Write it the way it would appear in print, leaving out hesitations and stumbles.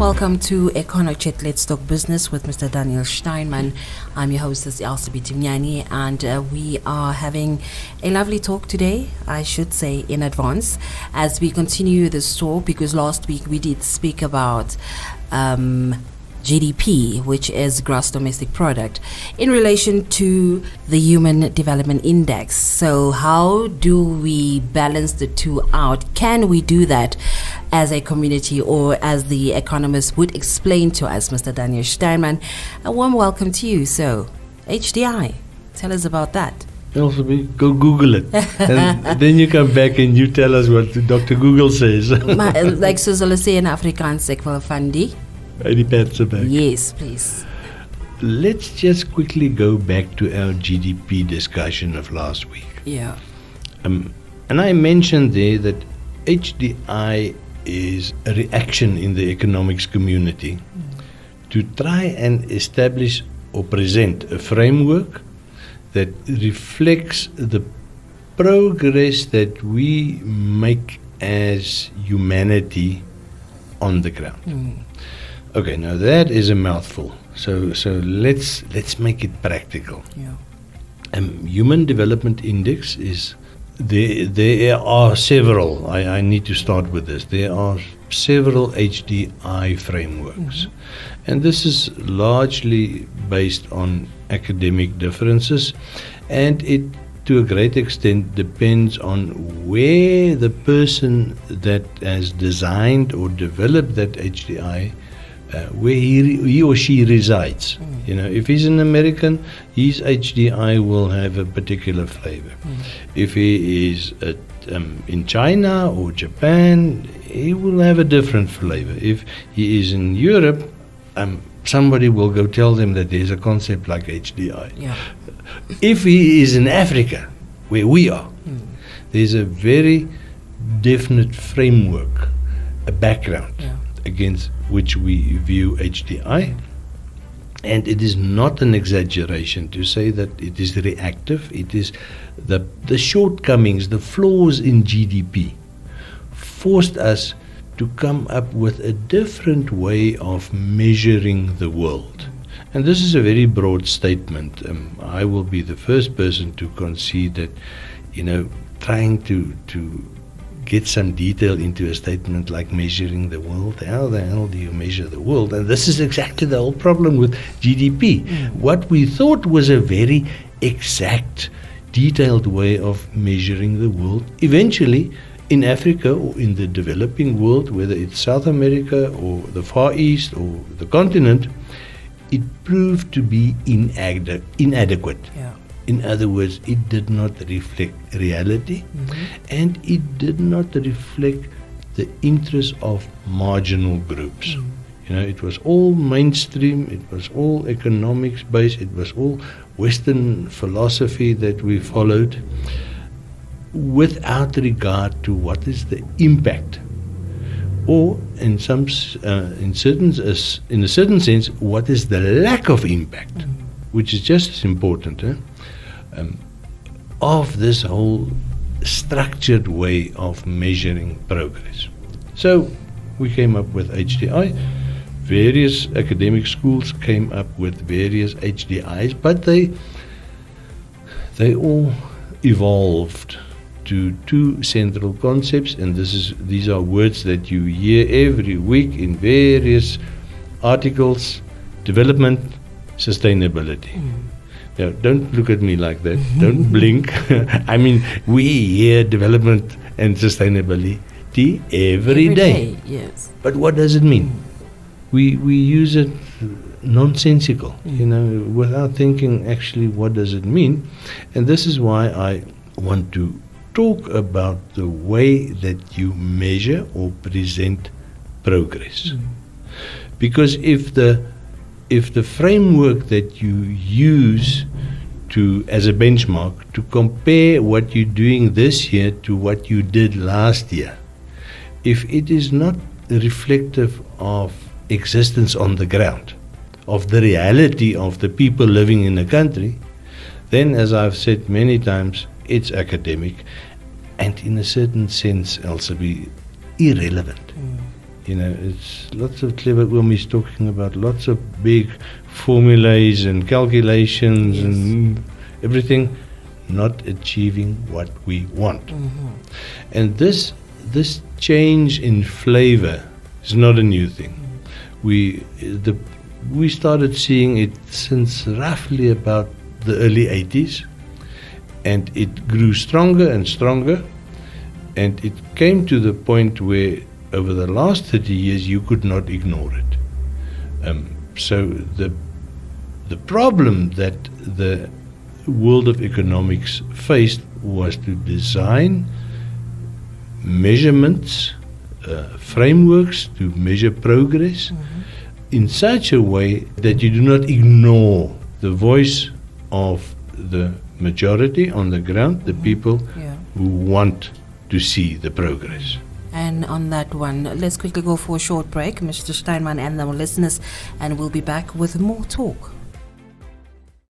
welcome to EconoChat Let's Talk Business with Mr. Daniel Steinman. I'm your hostess, Elsie Timnyani, and we are having a lovely talk today, I should say in advance, as we continue this talk, because last week we did speak about GDP, which is gross domestic product, in relation to the Human Development Index. So how do we balance the two out? Can we do that as a community, or as the economist would explain to us, Mr. Daniel Steinman? A warm welcome to you. So, HDI, tell us about that. Also, go Google it, and then you come back and you tell us what Dr. Google says. Like soos hulle sê in Afrikaans, ek wil van die. Yes, please. Let's just quickly go back to our GDP discussion of last week. Yeah. And I mentioned there that HDI is a reaction in the economics community to try and establish or present a framework that reflects the progress that we make as humanity on the ground. Okay, now that is a mouthful. So let's make it practical. Yeah. Human Development Index is there are several. I need to start with this. There are several HDI frameworks, and this is largely based on academic differences, and it to a great extent depends on where the person that has designed or developed that HDI, where he or she resides. You know, if he's an American, his HDI will have a particular flavor. If he is in China or Japan, he will have a different flavor. If he is in Europe, somebody will go tell them that there's a concept like HDI. Yeah. If he is in Africa, where we are, there's a very definite framework, a background against which we view HDI. And it is not an exaggeration to say that it is reactive. It is the shortcomings, the flaws in GDP forced us to come up with a different way of measuring the world. And this is a very broad statement. I will be the first person to concede that, you know, trying to get some detail into a statement like measuring the world, how the hell do you measure the world? And this is exactly the whole problem with GDP. What we thought was a very exact, detailed way of measuring the world, eventually in Africa or in the developing world, whether it's South America or the Far East or the continent, it proved to be inadequate. Yeah. In other words, it did not reflect reality, and it did not reflect the interests of marginal groups. You know, it was all mainstream, it was all economics based, it was all Western philosophy that we followed, without regard to what is the impact, or in a certain sense, what is the lack of impact, which is just as important. Of this whole structured way of measuring progress. So we came up with HDI. Various academic schools came up with various HDIs, but they all evolved to two central concepts, and these are words that you hear every week in various articles: development, sustainability. Now, don't look at me like that. Don't blink. I mean, we hear development and sustainability every day. Yes. But what does it mean? We use it nonsensical, you know, without thinking actually what does it mean. And this is why I want to talk about the way that you measure or present progress. Because if the framework that you use as a benchmark to compare what you're doing this year to what you did last year, if it is not reflective of existence on the ground, of the reality of the people living in a country, then, as I've said many times, it's academic and in a certain sense also be irrelevant. It's lots of clever Umis talking about lots of big formulas and calculations and everything, not achieving what we want. And this change in flavor is not a new thing. We started seeing it since roughly about the early 80s, and it grew stronger and stronger, and it came to the point where over the last 30 years you could not ignore it. So the problem that the world of economics faced was to design measurements, frameworks to measure progress in such a way that you do not ignore the voice of the majority on the ground, the people who want to see the progress. And on that one, let's quickly go for a short break, Mr. Steinman and our listeners, and we'll be back with more talk.